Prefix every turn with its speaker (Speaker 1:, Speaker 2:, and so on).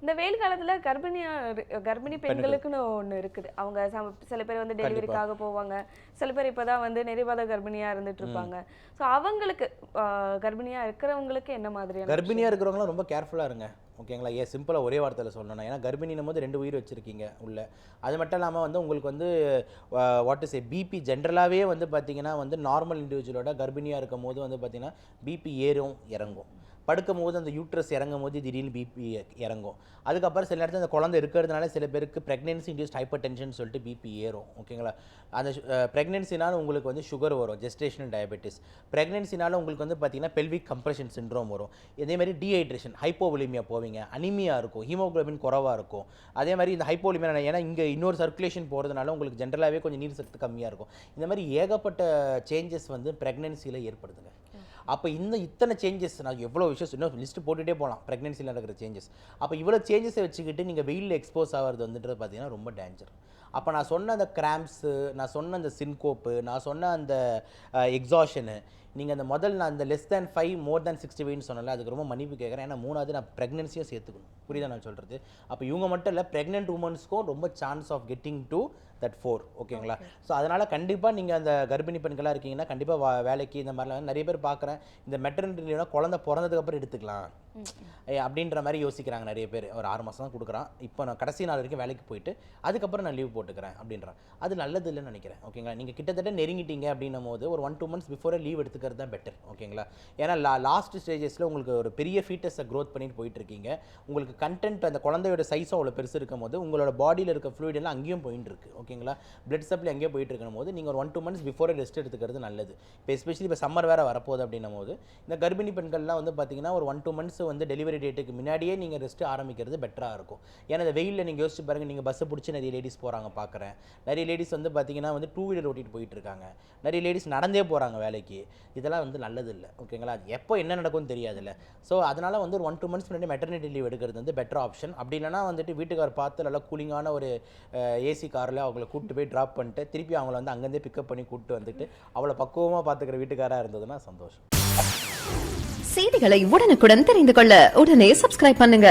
Speaker 1: இந்த வெயில் காலத்துல கர்ப்பிணி பெண்களுக்குன்னு ஒண்ணு இருக்குது. அவங்க சில பேர் வந்து டெலிவரிக்காக போவாங்க, சில பேர் இப்பதான் வந்து நிறைவாத கர்ப்பிணியா இருந்துட்டு இருப்பாங்க. ஸோ அவங்களுக்கு கர்ப்பிணியா இருக்கிறவங்களுக்கு என்ன மாதிரியான
Speaker 2: கர்ப்பிணியாக இருக்கிறவங்களாம் ரொம்ப கேர்ஃபுல்லாக இருங்க. ஓகேங்களா? சிம்பிளாக ஒரே வார்த்தையில் சொல்லணும். ஏன்னா கர்ப்பிணினும் போது 2 உயிர் வச்சுருக்கீங்க உள்ள. அது மட்டும் இல்லாமல் வந்து உங்களுக்கு வந்து வாட் இஸ் பிபி ஜென்ரலாகவே வந்து பார்த்தீங்கன்னா வந்து நார்மல் இண்டிவிஜுவலோட கர்ப்பிணியாக இருக்கும் போது வந்து பார்த்தீங்கன்னா பிபி ஏறும் இறங்கும். படுக்கும் போது அந்த யூட்ரஸ் இறங்கும் போது திடீர்னு பிபி இறங்கும். அதுக்கப்புறம் சில நேரத்தில் அந்த குழந்தை இருக்கிறதுனால சில பேருக்கு ப்ரெக்னென்சி இன்டியூஸ்ட் ஹைப்பர் டென்ஷன் சொல்லிட்டு பிபி ஏறும். ஓகேங்களா? அந்த ப்ரெக்னென்சினால உங்களுக்கு வந்து சுகர் வரும், ஜெஸ்டேஷனல் டயபெட்டிஸ். ப்ரெக்னென்சினால உங்களுக்கு வந்து பார்த்தீங்கன்னா பெல்விக் கம்ப்ரெஷன் சிண்ட்ரோம் வரும். இதேமாதிரி டீஹைட்ரேஷன், ஹைப்போவலிமியா போவீங்க, அனிமியா இருக்கும், ஹீமோகுளோபின் குறவாக இருக்கும். அதே மாதிரி இந்த ஹைப்போலிமியா, ஏன்னா இங்கே இன்னொரு சர்க்குலேஷன் போகிறதுனால உங்களுக்கு ஜென்ரலாகவே கொஞ்சம் நீர் சத்து கம்மியாக இருக்கும். இந்த மாதிரி ஏகப்பட்ட சேஞ்சஸ் வந்து ப்ரெக்னென்சியில் ஏற்படுதுங்க. அப்போ இத்தனை சேஞ்சஸ், நான் எவ்வளோ விஷயம் இன்னும் லிஸ்ட்டு போட்டுகிட்டே போகலாம் ப்ரெக்னென்சியில் நடக்கிற சேஞ்சஸ். அப்போ இவ்வளோ சேஞ்சஸை வச்சுக்கிட்டு நீங்கள் வெயிலில் எக்ஸ்போஸ் ஆகிறது வந்துட்டு பார்த்தீங்கன்னா ரொம்ப டேஞ்சர். அப்போ நான் சொன்ன அந்த கிராம்ப்ஸு, நான் சொன்ன அந்த சின்கோப்பு, நான் சொன்ன அந்த எக்ஸாஷனு, நீங்கள் அந்த நான் அந்த less than 5 more than 60 வெயின்னு சொன்னால அதுக்கு ரொம்ப மன்னிப்பு கேட்குறேன். ஏன்னா 3வது நான் ப்ரெக்னென்சியும் சேர்த்துக்கணும். புரியுதா நான் சொல்கிறது? அப்போ இவங்க மட்டும் இல்லை, ப்ரெக்னென்ட் உமன்ஸ்க்கும் ரொம்ப chances of getting to that 4. ஓகேங்களா? ஸோ அதனால் கண்டிப்பாக நீங்கள் அந்த கர்ப்பிணி பெண்களாக இருக்கீங்கன்னா கண்டிப்பாக வேலைக்கு இந்த மாதிரிலாம் நிறைய பேர் பார்க்குறேன். இந்த மெட்டர்னிட்டி லீவ்னா குழந்தை பிறந்ததுக்கப்புறம் எடுத்துக்கலாம் அப்படின்ற மாதிரி யோசிக்கிறாங்க நிறைய பேர். ஒரு 6 மாதம் தான் கொடுக்குறான், இப்போ நான் கடைசி நாள் வரைக்கும் வேலைக்கு போயிட்டு அதுக்கப்புறம் நான் லீவ் போட்டுக்கிறேன் அப்படின்றான். அது நல்லது இல்லைன்னு நினைக்கிறேன். ஓகேங்களா? நீங்கள் கிட்டத்தட்ட நெருங்கிட்டீங்க அப்படின்னும் போது ஒரு 1-2 months பிஃபோரே லீவ் எடுத்துக்கிறது தான் பெட்டர். ஓகேங்களா? ஏன்னா லாஸ்ட் ஸ்டேஜஸில் உங்களுக்கு ஒரு பெரிய ஃபீட்டஸை க்ரோத் பண்ணிட்டு போயிட்டு இருக்கீங்க. உங்களுக்கு கண்டென்ட் அந்த குழந்தையோட சைஸும் அவ்வளோ பெருசு இருக்கும் போது உங்களோட பாடியில் இருக்க ஃப்ளூயிட் எல்லாம் அங்கேயும் போயிட்டு இருக்கு. ஓகேங்களா? பிளட் சப்ளை அங்கேயும் போயிட்டு இருக்கும் போது நீங்கள் ஒரு 1-2 months பிஃபோரே ரெஸ்ட் எடுத்துக்கிறது நல்லது. இப்போ எஸ்பெஷலி இப்போ சம்மர் வேறு வரப்போகுது அப்படின்னும் போது இந்த கர்ப்பிணி பெண்கள்லாம் வந்து பார்த்தீங்கன்னா ஒரு 1-2 months வந்து டெலிவரி டேட்டுக்கு முன்னாடியே நீங்கள் ரெஸ்ட் ஆரம்பிக்கிறது பெட்டராக இருக்கும். ஏன்னா இந்த வெயிலில் நீங்கள் யோசிச்சு பாருங்கள், நீங்கள் பஸ்ஸை பிடிச்சி நிறைய லேடிஸ் போகிறாங்க பார்க்குறேன். நிறைய லேடிஸ் வந்து பார்த்தீங்கன்னா வந்து 2 வீலர் ஓட்டிகிட்டு போயிட்டு இருக்காங்க. நிறைய லேடிஸ் நடந்தே போகிறாங்க வேலைக்கு. இதெல்லாம் வந்து நல்லது இல்லை. ஓகேங்களா? அது எப்போ என்ன நடக்கும்னு தெரியாதுல்ல. ஸோ அதனால் வந்து ஒரு 1-2 months முன்னாடி மெட்டர்னிட்டி லீவ் எடுக்கிறது வந்து பெட்டர் ஆப்ஷன். அப்படி இல்லைனா வந்துட்டு வீட்டுக்கார் பார்த்து நல்லா கூலிங்கான ஒரு ஏசி காரில் அவங்கள கூப்பிட்டு போய் ட்ராப் பண்ணிட்டு திருப்பி அவங்கள வந்து அங்கேருந்தே பிக்கப் பண்ணி கூப்பிட்டு வந்துட்டு அவளை பக்குவமாக பார்த்துக்கிற வீட்டுக்காராக இருந்ததுன்னா சந்தோஷம்.
Speaker 3: செய்திகளை உடனுக்குடன் தெரிந்து கொள்ள உடனே சப்ஸ்கிரைப் பண்ணுங்க.